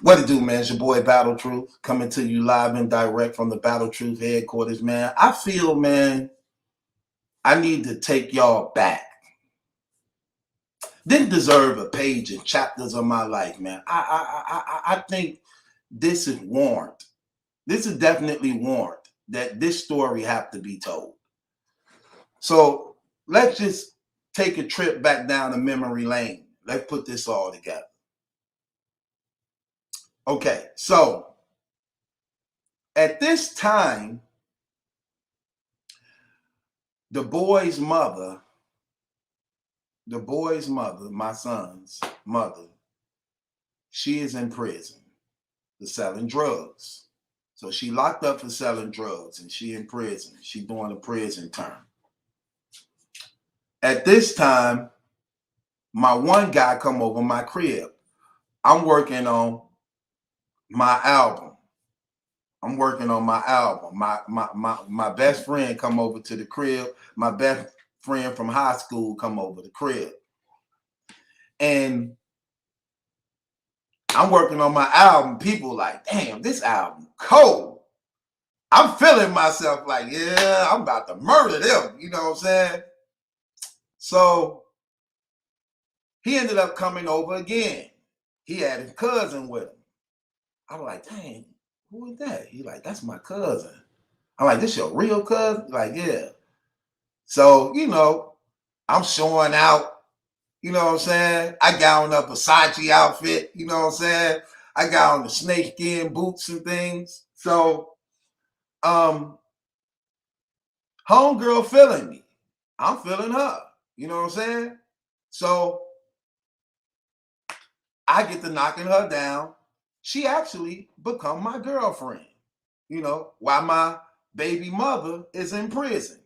What it do, man? It's your boy Battle Truth coming to you live and direct from the Battle Truth headquarters, man. I feel, man, I need to take y'all back. Didn't deserve a page and chapters of my life, man. I think this is warrant. This is definitely warrant that this story have to be told. So let's just take a trip back down the memory lane. Let's put this all together. Okay, so at this time, the boy's mother, my son's mother, she is in prison for selling drugs. So she locked up for selling drugs and she in prison. She doing a prison term. At this time, my one guy come over my crib. I'm working on my album. My best friend come over to the crib. My best friend from high school come over the crib. And I'm working on my album. People like, damn, this album cold. I'm feeling myself like, yeah, I'm about to murder them. You know what I'm saying? So he ended up coming over again. He had his cousin with him. I'm like, dang, who is that? He like, that's my cousin. I'm like, this your real cousin? Like, yeah. So, I'm showing out. You know what I'm saying? I got on a Versace outfit. You know what I'm saying? I got on the snakeskin boots and things. So, homegirl feeling me. I'm feeling her. You know what I'm saying? So, I get to knocking her down. She actually become my girlfriend. While my baby mother is in prison.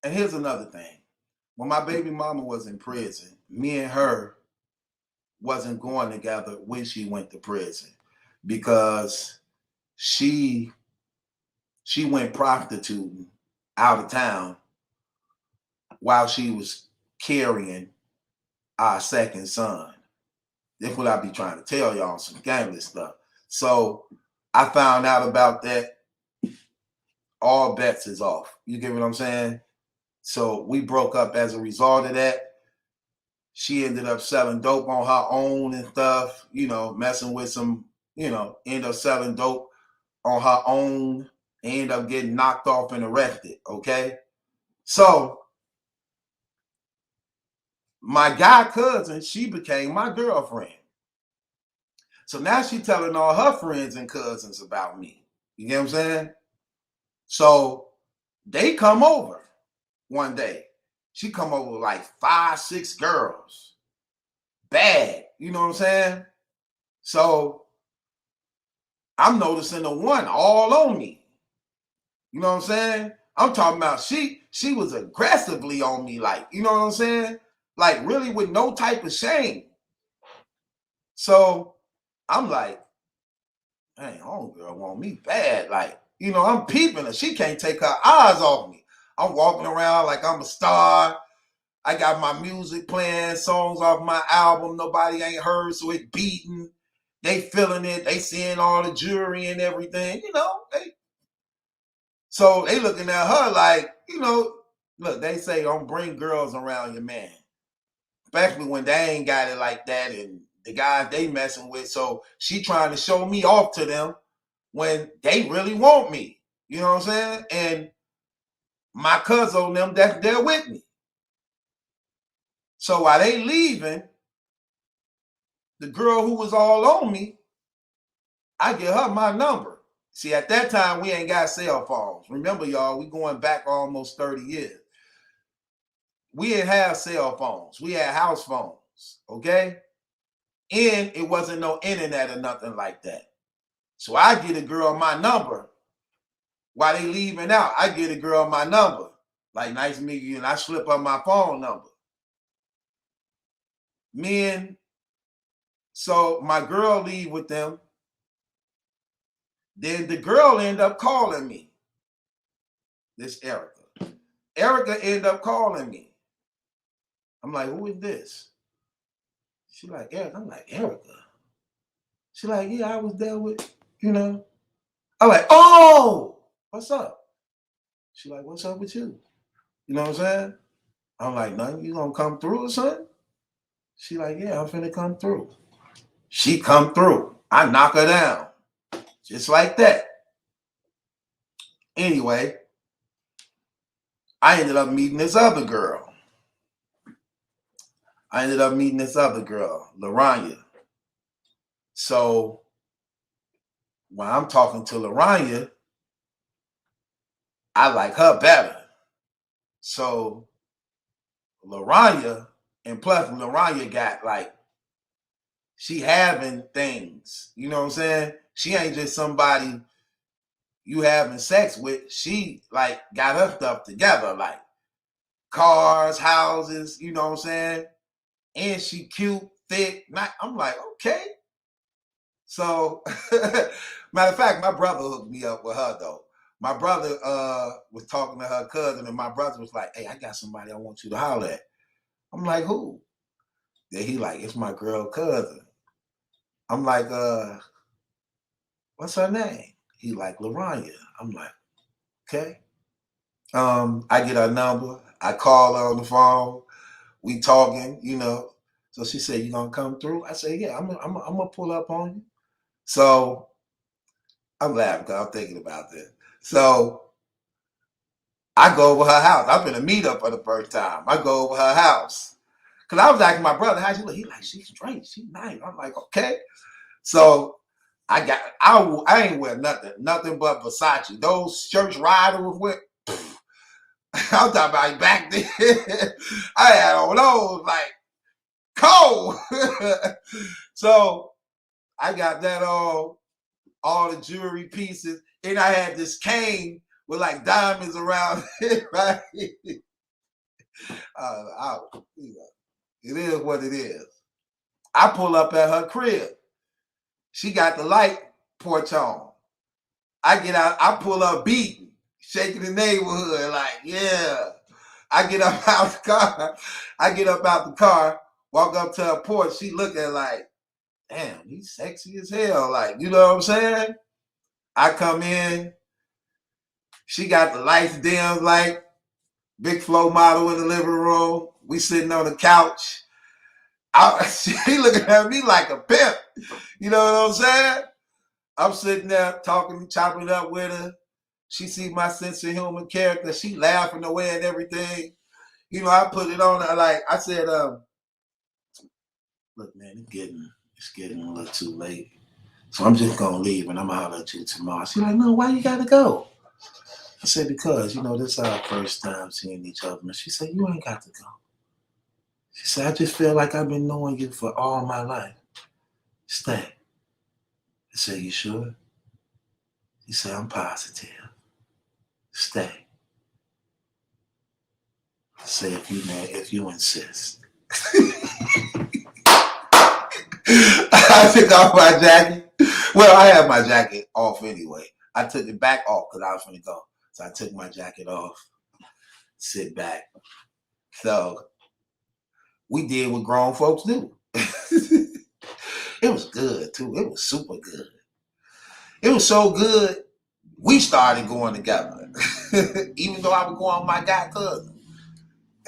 And here's another thing. When my baby mama was in prison, me and her wasn't going together when she went to prison because she went prostituting out of town while she was carrying our second son. That's what I be trying to tell y'all, some gangster stuff. So I found out about that. All bets is off. You get what I'm saying? So we broke up as a result of that. She ended up selling dope on her own and stuff, messing with some, end up selling dope on her own, end up getting knocked off and arrested, okay? So my guy cousin, she became my girlfriend. So now she telling all her friends and cousins about me. You get what I'm saying? So they come over one day. She come over with like 5, 6 girls. Bad. You know what I'm saying? So I'm noticing the one all on me. You know what I'm saying? I'm talking about she was aggressively on me, like, you know what I'm saying? Like really with no type of shame. So I'm like, dang, homegirl want me bad. Like, I'm peeping her. She can't take her eyes off me. I'm walking around like I'm a star. I got my music playing, songs off my album nobody ain't heard, so it beating. They feeling it. They seeing all the jewelry and everything, So they looking at her like, look, they say don't bring girls around your man. Especially when they ain't got it like that and the guys they messing with. So she trying to show me off to them when they really want me. You know what I'm saying? And my cousin them, that's there with me. So while they leaving, the girl who was all on me, I give her my number. See, at that time, we ain't got cell phones. Remember, y'all, we going back almost 30 years. We didn't have cell phones. We had house phones, okay? And it wasn't no internet or nothing like that. So I get a girl my number. While they leaving out, I get a girl my number. Like, nice to meet you, and I slip up my phone number. So my girl leave with them. Then the girl end up calling me. This Erica. Erica end up calling me. I'm like, who is this? She like, Erica. I'm like, Erica. She like, yeah, I was there with, you know. I'm like, oh, what's up? She like, what's up with you? You know what I'm saying? I'm like, nothing. You gonna come through or something? She like, yeah, I'm finna come through. She come through. I knock her down. Just like that. Anyway, I ended up meeting this other girl. Laranya. So when I'm talking to Laranya, I like her better. So Laranya, and plus Laranya got like, she having things. You know what I'm saying? She ain't just somebody you having sex with. She like got her stuff together, like cars, houses, you know what I'm saying? And she cute, thick. I'm like, okay. So, matter of fact, my brother hooked me up with her though. My brother was talking to her cousin, and my brother was like, hey, I got somebody I want you to holler at. I'm like, who? Then he like, it's my girl cousin. I'm like, what's her name? He like, Laranya. I'm like, okay. I get her number. I call her on the phone. We talking, you know. So she said, you gonna come through? I said, yeah, I'm gonna pull up on you. So I'm laughing because I'm thinking about this. So I go over her house. I'm gonna meet up for the first time. I go over her house. Cause I was asking my brother, how she look? He like, she's straight, she's nice. I'm like, okay. So I ain't wear nothing but Versace. Those shirts Ryder was with, I'm talking about back then. I had on those like cold. So I got that all the jewelry pieces, and I had this cane with like diamonds around it, right? It is what it is. I pull up at her crib. She got the light porch on. I get out, I pull up beating, shaking the neighborhood, like, yeah. I get up out the car, walk up to her porch. She look at like, damn, he's sexy as hell. Like, you know what I'm saying? I come in, she got the lights dim, like big flow model in the living room. We sitting on the couch. She looking at me like a pimp. You know what I'm saying? I'm sitting there talking, chopping it up with her. She see my sense of humor character. She laughing away and everything. You know, I put it on her. Like I said, look, man, it's getting a little too late. So I'm just gonna leave and I'm gonna holler at you tomorrow. She's like, no, why you gotta go? I said, because, you know, this is our first time seeing each other. And she said, you ain't got to go. She said, I just feel like I've been knowing you for all my life. Stay. I said, you sure? He said, I'm positive. Stay. I said, if you insist. I took off my jacket. Well, I had my jacket off anyway. I took it back off because I was going to go. So I took my jacket off, sit back. So we did what grown folks do. It was good too. It was super good. It was so good, we started going together. Even though I was going with my guy cousin.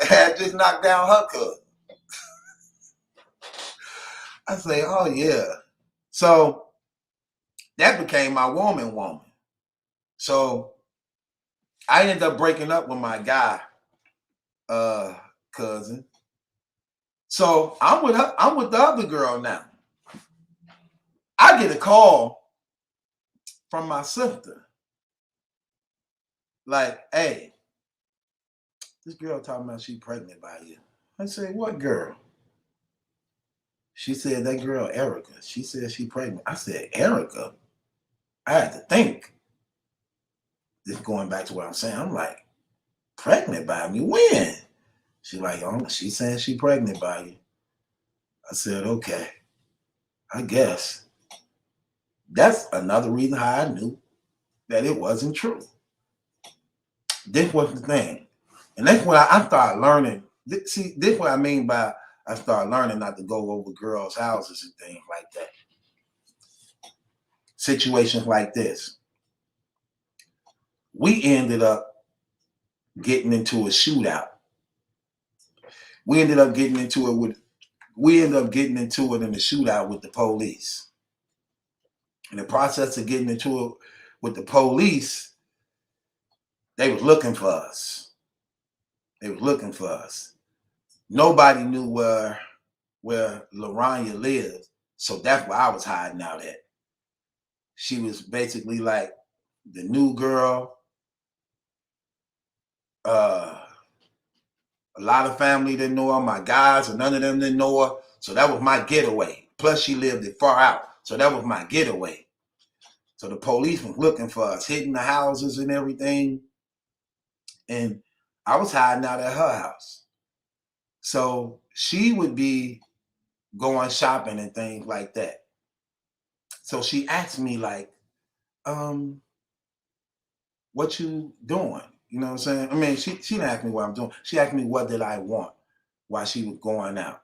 I had just knocked down her cousin. I say, oh yeah. So that became my woman. So I ended up breaking up with my guy cousin. So I'm with the other girl now. I get a call from my sister. Like, hey, this girl talking about she pregnant by you. I said, what girl? She said, that girl, Erica. She said she pregnant. I said, Erica? I had to think. Just going back to what I'm saying, I'm like, pregnant by me? When? She like, oh, she saying she pregnant by you. I said, okay, I guess. That's another reason how I knew that it wasn't true. This was the thing. And that's when I started learning. See, this is what I mean by I started learning not to go over girls' houses and things like that. Situations like this. We ended up getting into a shootout. We ended up getting into it in the shootout with the police. In the process of getting into it with the police, they was looking for us. Nobody knew where Laranya lived, so that's where I was hiding out at. She was basically like the new girl. A lot of family didn't know her. My guys, and none of them didn't know her. So that was my getaway. Plus, she lived it far out. So that was my getaway. So the police was looking for us, hitting the houses and everything. And I was hiding out at her house. So she would be going shopping and things like that. So she asked me like, what you doing? You know what I'm saying? I mean, she didn't ask me what I'm doing. She asked me what did I want while she was going out.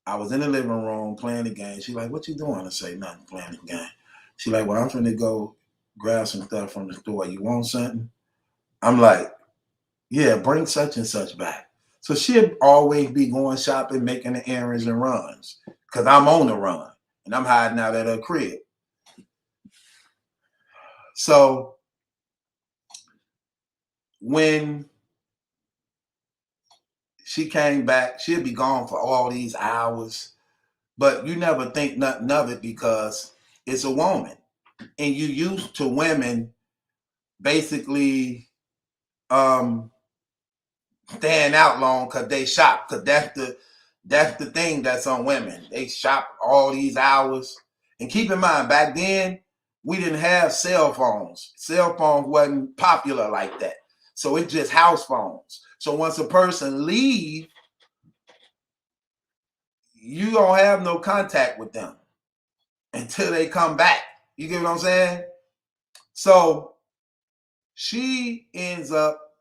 I was in the living room playing the game. She like, what you doing? I say, nothing, playing the game. She like, well, I'm finna go grab some stuff from the store. You want something? I'm like, yeah, bring such and such back. So she'd always be going shopping, making the errands and runs because I'm on the run and I'm hiding out at her crib. So when she came back, she'd be gone for all these hours, but you never think nothing of it because it's a woman and you used to women basically staying out long because they shop, because that's the thing that's on women. They shop all these hours. And keep in mind, back then, we didn't have cell phones. Cell phones wasn't popular like that. So it's just house phones. So once a person leave, you don't have no contact with them until they come back. You get what I'm saying? So she ends up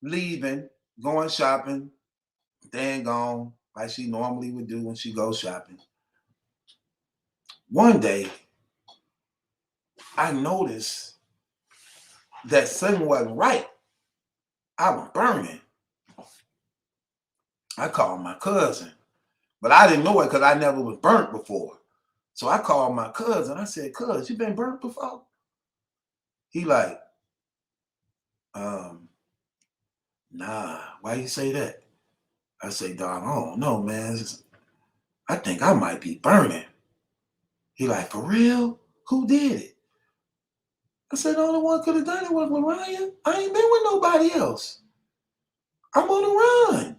leaving, going shopping, then gone like she normally would do when she goes shopping. One day, I noticed that something wasn't right. I was burning. I called my cousin, but I didn't know it because I never was burnt before. So I called my cousin. I said, "Cuz, you been burnt before?" He like, nah. Why you say that? I say, dog, I don't know, man. I think I might be burning. He like, for real? Who did it? I said, the only one could have done it was Mariah. I ain't been with nobody else. I'm on the run.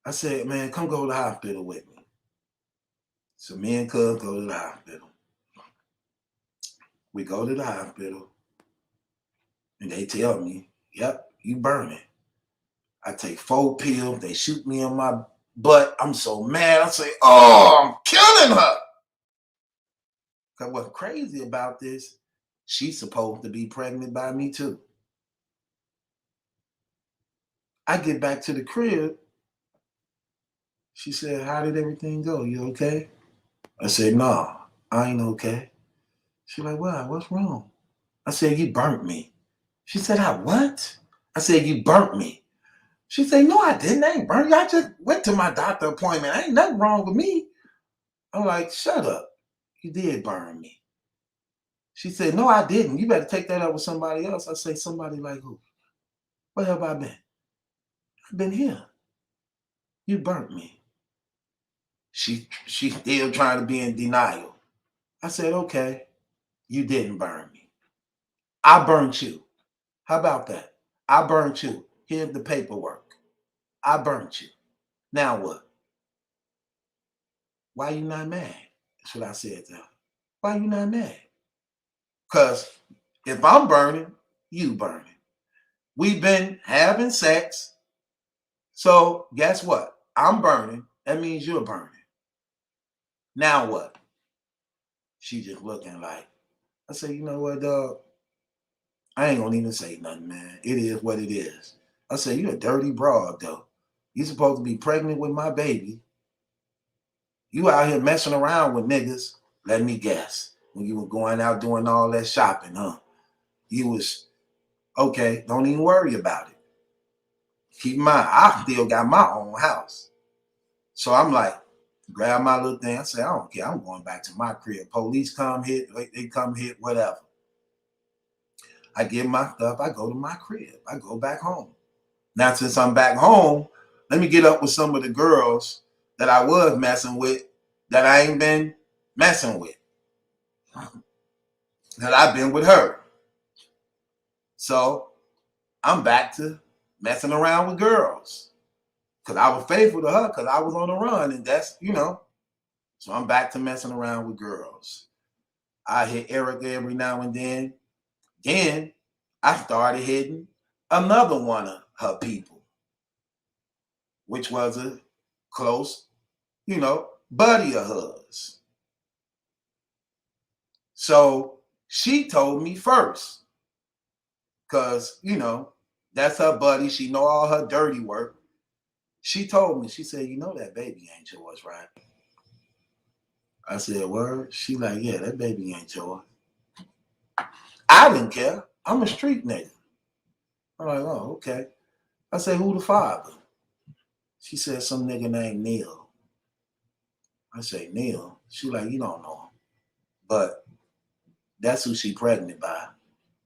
I said, man, come go to the hospital with me. So me and Cuz go to the hospital. We go to the hospital and they tell me, yep, you burning. I take 4 pills. They shoot me in my butt. I'm so mad. I say, oh, I'm killing her. Because what's crazy about this, she's supposed to be pregnant by me too. I get back to the crib. She said, how did everything go? You okay? I said, nah, I ain't okay. She like, why? What's wrong? I said, you burnt me. She said, I what? I said, you burnt me. She said, no, I didn't. I ain't burnt you. I just went to my doctor appointment. Ain't nothing wrong with me. I'm like, shut up. You did burn me. She said, no, I didn't. You better take that up with somebody else. I say, somebody like who? Where have I been? I've been here. You burnt me. She's still trying to be in denial. I said, okay, you didn't burn me. I burnt you. How about that? I burnt you. Here's the paperwork. I burnt you. Now what? Why you not mad? That's what I said to her. Why you not mad? Because if I'm burning, you burning. We've been having sex. So guess what? I'm burning. That means you're burning. Now what? She just looking like, I say, you know what, dog? I ain't gonna even say nothing, man. It is what it is. I say, you a dirty broad, though. You supposed to be pregnant with my baby. You out here messing around with niggas. Let me guess. When you were going out doing all that shopping, huh? You was, okay, don't even worry about it. Keep in mind, I still got my own house. So I'm like, grab my little thing. I say, I don't care. I'm going back to my crib. Police come hit, they come hit, whatever. I get my stuff. I go to my crib. I go back home. Now, since I'm back home, let me get up with some of the girls that I was messing with that I ain't been messing with. That I've been with her. So I'm back to messing around with girls. Because I was faithful to her because I was on the run. And that's, you know. So I'm back to messing around with girls. I hit Erica every now and then. Then I started hitting another one of her people, which was a close, you know, buddy of hers. So she told me first, because, you know, that's her buddy. She know all her dirty work. She told me, she said, you know that baby ain't yours, right? I said, word? She like, yeah, that baby ain't yours. I didn't care. I'm a street nigga. I'm like, oh, okay. I said, who the father? She said, some nigga named Neil. I say, Neil? She like, you don't know him. But that's who she pregnant by.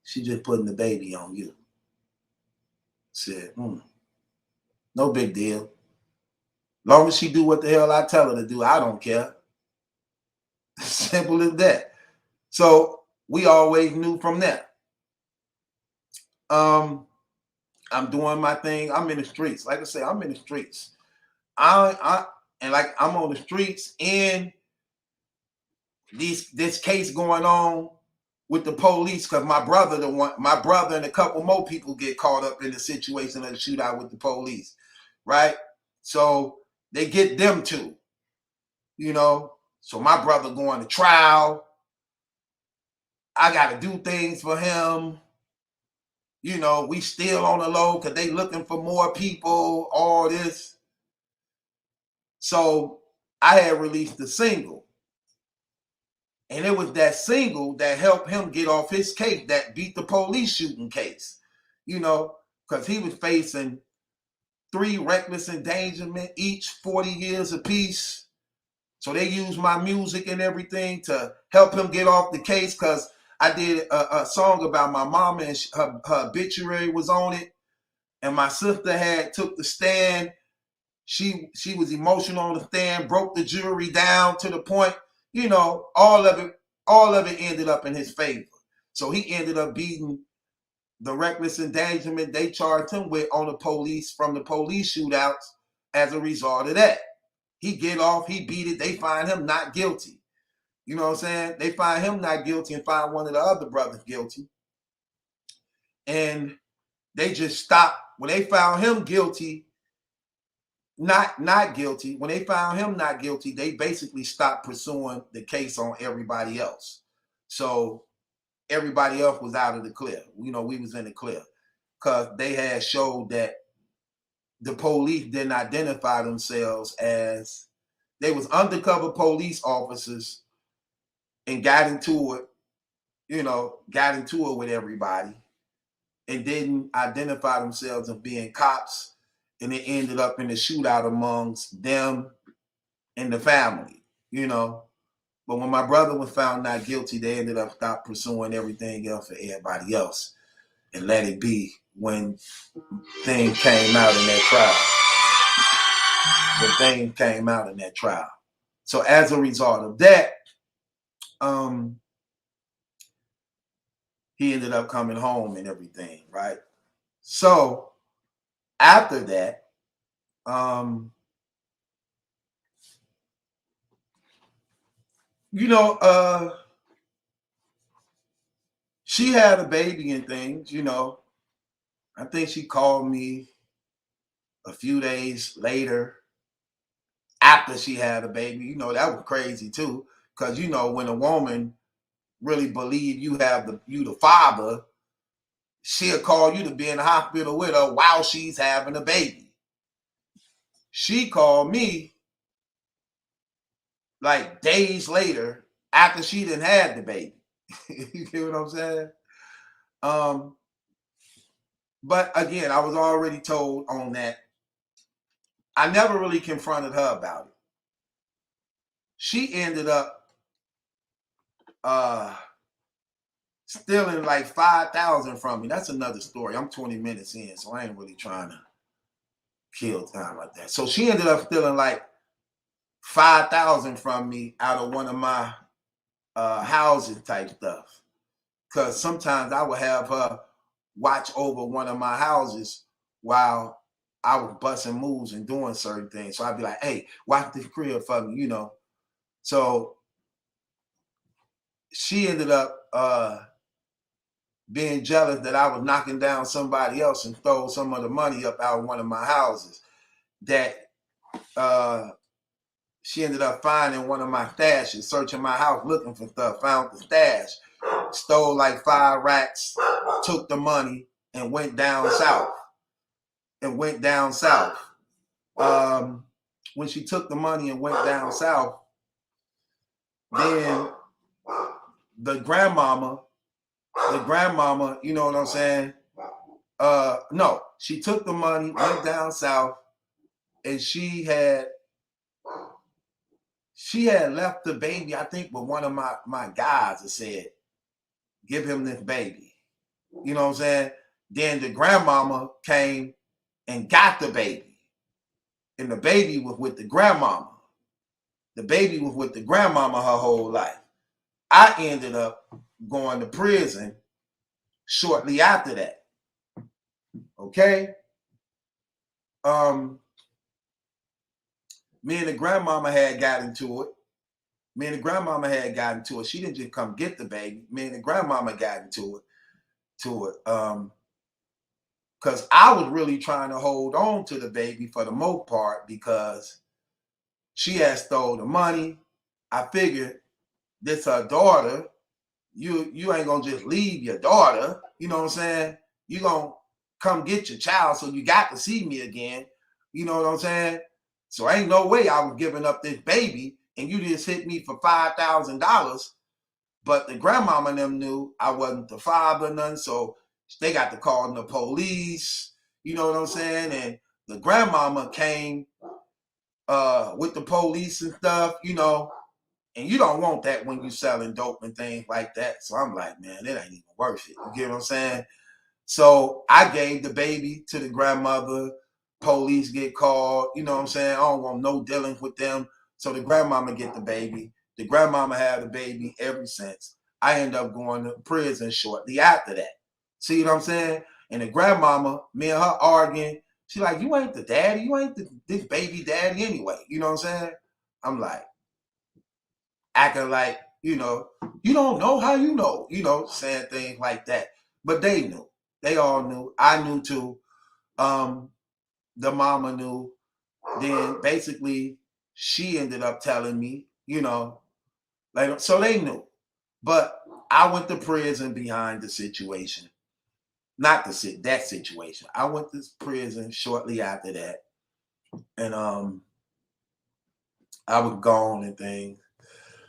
She just putting the baby on you. I said, no big deal. Long as she do what the hell I tell her to do, I don't care. Simple as that. So we always knew from that. I'm doing my thing. I'm in the streets. Like I say, I'm in the streets. I'm on the streets, and this case going on with the police, because my brother and a couple more people get caught up in the situation of the shootout with the police, right? So they get them too, you know. So my brother going to trial. I got to do things for him. You know, we still on the low because they looking for more people, all this. So I had released the single. And it was that single that helped him get off his case, that beat the police shooting case. You know, because he was facing 3 reckless endangerment, each 40 years apiece. So they used my music and everything to help him get off the case, because I did a song about my mama, and her obituary was on it. And my sister had took the stand. She was emotional on the stand, broke the jury down to the point, you know, all of it ended up in his favor. So he ended up beating the reckless endangerment they charged him with on the police from the police shootouts as a result of that. He get off, he beat it, they find him not guilty. You know what I'm saying? They find him not guilty and find one of the other brothers guilty. And they just stopped. When they found him guilty, not guilty, when they found him not guilty, they basically stopped pursuing the case on everybody else. So everybody else was out of the clear. You know, we was in the clear because they had showed that the police didn't identify themselves as, they was undercover police officers and got into it with everybody and didn't identify themselves as being cops, and it ended up in a shootout amongst them and the family, you know. But when my brother was found not guilty, they ended up stopped pursuing everything else for everybody else and let it be when things came out in that trial. So as a result of that, he ended up coming home and everything, right? So after that, she had a baby and things, you know. I think she called me a few days later after she had a baby. You know, that was crazy too. Because, you know, when a woman really believe you the father, she'll call you to be in the hospital with her while she's having a baby. She called me like days later after she done had the baby. You get what I'm saying? But again, I was already told on that. I never really confronted her about it. She ended up stealing like 5,000 from me. That's another story. I'm 20 minutes in, so I ain't really trying to kill time like that. So she ended up stealing like 5,000 from me out of one of my housing type stuff. Because sometimes I would have her watch over one of my houses while I was busting moves and doing certain things. So I'd be like, hey, watch the crib for me, you know. So she ended up being jealous that I was knocking down somebody else and stole some of the money up out of one of my houses. That she ended up finding one of my stashes, searching my house looking for stuff, found the stash, stole like 5 racks, took the money, and went down south. When she took the money and went down south, then the grandmama, you know what I'm saying? No, she took the money, went down south, and she had left the baby, I think, with one of my guys that said, give him this baby. You know what I'm saying? Then the grandmama came and got the baby. And the baby was with the grandmama. The baby was with the grandmama her whole life. I ended up going to prison shortly after that. Okay? Me and the grandmama had got into it. She didn't just come get the baby. Me and the grandmama got into it. Because I was really trying to hold on to the baby for the most part because she had stole the money. I figured this her daughter. You ain't gonna just leave your daughter. You know what I'm saying? You gonna come get your child, so you got to see me again. You know what I'm saying? So ain't no way I was giving up this baby and you just hit me for $5,000. But the grandmama and them knew I wasn't the father or nothing, so they got to calling the police. You know what I'm saying? And the grandmama came with the police and stuff, you know, and you don't want that when you selling dope and things like that. So I'm like, man, it ain't even worth it. You get what I'm saying? So I gave the baby to the grandmother. Police get called. You know what I'm saying? I don't want no dealings with them. So the grandmama get the baby. The grandmama had the baby ever since. I end up going to prison shortly after that. See what I'm saying? And the grandmama, me and her arguing. She like, you ain't the daddy. You ain't this baby daddy anyway. You know what I'm saying? I'm like, acting like, you know, you don't know how you know, saying things like that. But they knew. They all knew. I knew too. The mama knew. Then basically she ended up telling me, you know, like, so they knew. But I went to prison behind the situation. Not that situation. I went to prison shortly after that. And I was gone and things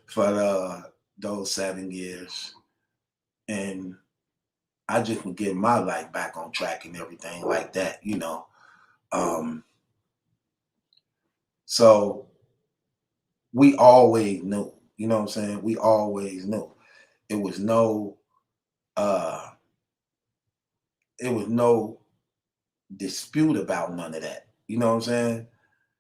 for those 7 years. And I just would get my life back on track and everything like that, you know. So we always knew, you know what I'm saying? We always knew. It was no dispute about none of that. You know what I'm saying?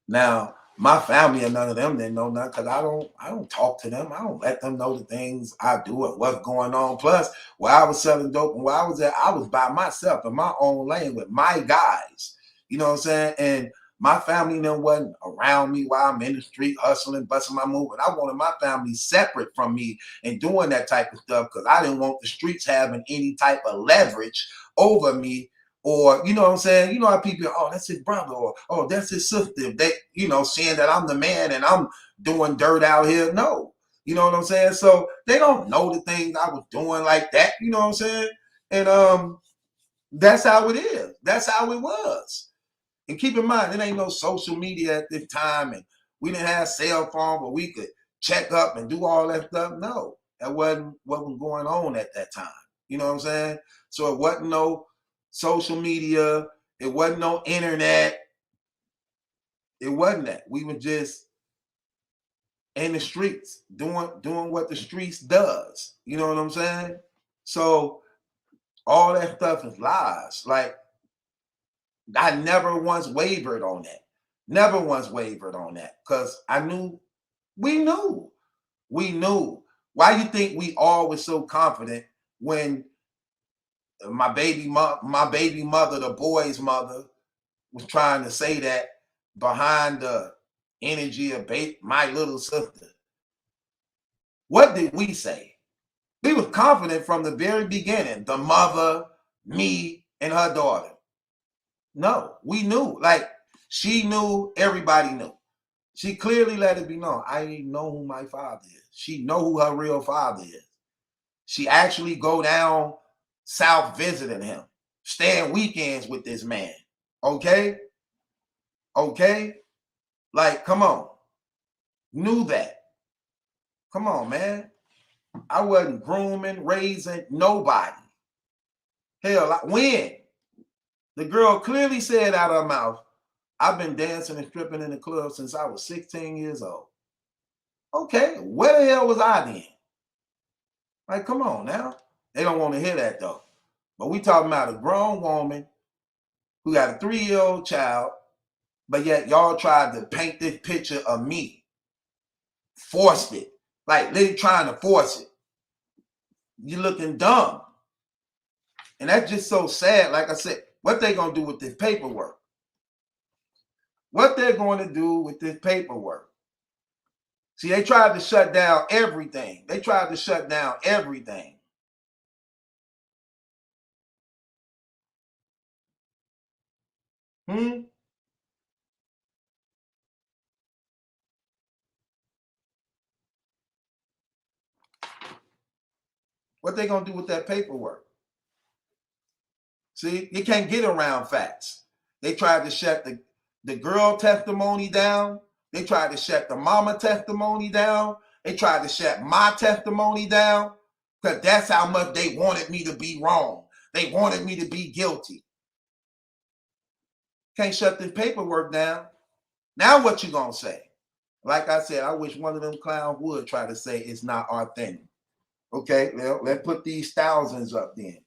Now, my family and none of them didn't know nothing because I don't talk to them. I don't let them know the things I do and what's going on. Plus, where I was selling dope and where I was at, I was by myself in my own lane with my guys. You know what I'm saying? And my family then wasn't around me while I'm in the street hustling, busting my move. And I wanted my family separate from me and doing that type of stuff because I didn't want the streets having any type of leverage over me. Or, you know what I'm saying? You know how people, oh, that's his brother, or oh, that's his sister. They, you know, saying that I'm the man and I'm doing dirt out here. No. You know what I'm saying? So they don't know the things I was doing like that. You know what I'm saying? And that's how it is. That's how it was. And keep in mind, there ain't no social media at this time, and we didn't have cell phone where we could check up and do all that stuff. No, that wasn't what was going on at that time. You know what I'm saying? So it wasn't no social media. It wasn't no internet. It wasn't that. We were just in the streets doing what the streets does. You know what I'm saying? So all that stuff is lies. Like, I never once wavered on that. Never once wavered on that. Because I knew, we knew. We knew. Why you think we all were so confident when my baby mother, the boy's mother, was trying to say that behind the energy of my little sister? What did we say? We were confident from the very beginning. The mother, me, and her daughter. No, we knew. Like, she knew, everybody knew. She clearly let it be known. I didn't know who my father is. She know who her real father is. She actually go down south visiting him, staying weekends with this man. Okay? Okay? Like, come on. Knew that. Come on, man. I wasn't grooming, raising nobody. Hell, when? The girl clearly said out of her mouth, I've been dancing and stripping in the club since I was 16 years old. Okay, where the hell was I then? Like, come on now. They don't want to hear that though. But we talking about a grown woman who got a 3-year-old child, but yet y'all tried to paint this picture of me. Forced it. Like, literally trying to force it. You're looking dumb. And that's just so sad. Like I said, what they gonna do with this paperwork? What they're going to do with this paperwork? See, they tried to shut down everything. They tried to shut down everything. What they gonna do with that paperwork? See, you can't get around facts. They tried to shut the girl testimony down. They tried to shut the mama testimony down. They tried to shut my testimony down, because that's how much they wanted me to be wrong. They wanted me to be guilty. Can't shut this paperwork down. Now what you gonna say? Like I said, I wish one of them clowns would try to say it's not our thing. Okay, well, let's put these thousands up then.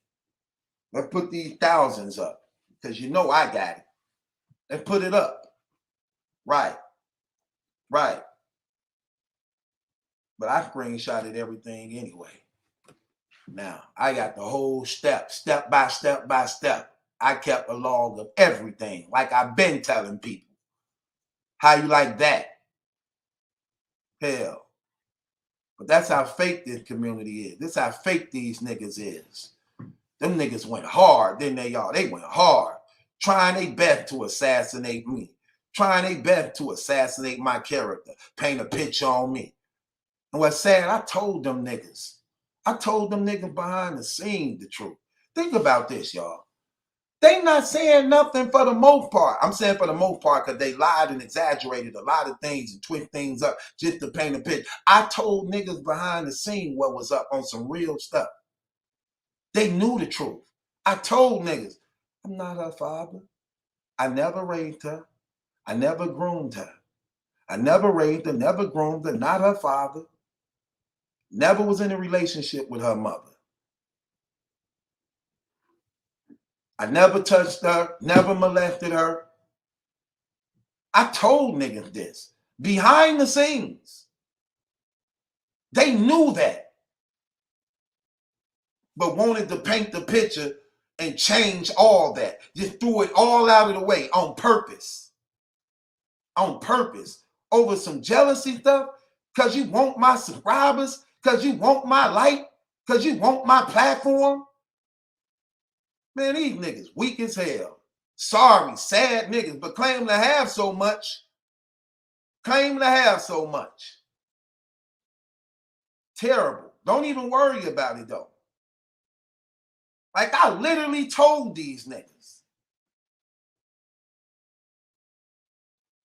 Let's put these thousands up, because you know I got it. Let's put it up. Right. Right. But I screenshotted everything anyway. Now, I got the whole step by step by step. I kept a log of everything, like I've been telling people. How you like that? Hell. But that's how fake this community is. This how fake these niggas is. Them niggas went hard, didn't they, y'all? They went hard. Trying their best to assassinate me. Trying their best to assassinate my character. Paint a picture on me. And what's sad, I told them niggas. I told them niggas behind the scenes the truth. Think about this, y'all. They not saying nothing for the most part. I'm saying for the most part because they lied and exaggerated a lot of things and twist things up just to paint a picture. I told niggas behind the scene what was up on some real stuff. They knew the truth. I told niggas, I'm not her father. I never raised her. I never groomed her. I never raised her, never groomed her, not her father. Never was in a relationship with her mother. I never touched her, never molested her. I told niggas this behind the scenes. They knew that, but wanted to paint the picture and change all that. Just threw it all out of the way on purpose. On purpose. Over some jealousy stuff, because you want my subscribers, because you want my light, because you want my platform. Man, these niggas weak as hell. Sorry, sad niggas, but claim to have so much. Claim to have so much. Terrible. Don't even worry about it though. Like, I literally told these niggas.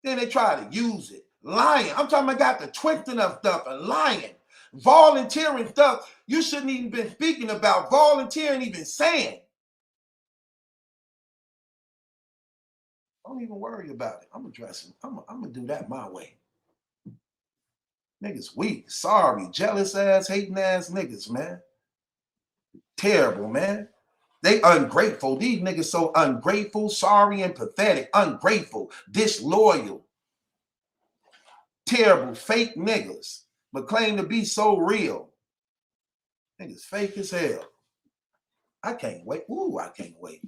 Then they try to use it. Lying. I'm talking about got the twisting of stuff and lying. Volunteering stuff you shouldn't even been speaking about. Volunteering, even saying. Don't even worry about it. I'm addressing. I'm gonna do that my way. Niggas weak, sorry, jealous ass, hating ass niggas, man. Terrible, man. They ungrateful. These niggas so ungrateful, sorry, and pathetic. Ungrateful, disloyal. Terrible, fake niggas, but claim to be so real. Niggas fake as hell. I can't wait. Ooh, I can't wait.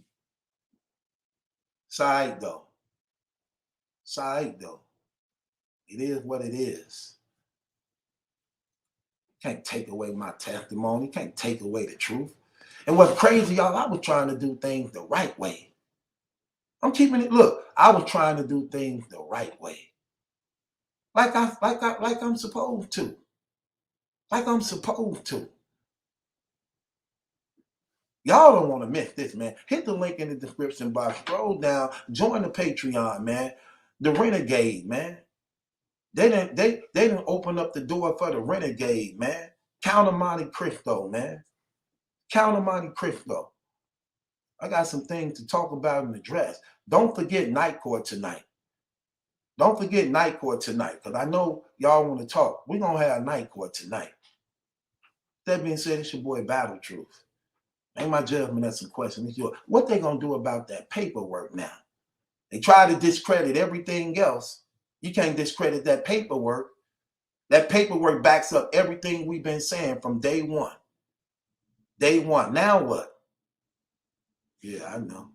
Side though. Side though. It is what it is. Can't take away my testimony. Can't take away the truth. And what's crazy, y'all, I was trying to do things the right way. I'm keeping it. Look, I was trying to do things the right way. Like I'm supposed to. Like I'm supposed to. Y'all don't want to miss this, man. Hit the link in the description box. Scroll down. Join the Patreon, man. The Renegade, man. They didn't open up the door for the Renegade, man. Count of Monte Cristo, man. Count of Monte Cristo. I got some things to talk about and address. Don't forget Night Court tonight. Don't forget Night Court tonight, because I know y'all want to talk. We're going to have Night Court tonight. That being said, it's your boy Battle Truth. Ain't my judgment, that's some questions. What they going to do about that paperwork now? They try to discredit everything else. You can't discredit that paperwork. That paperwork backs up everything we've been saying from day one. Day one. Now what? Yeah, I know.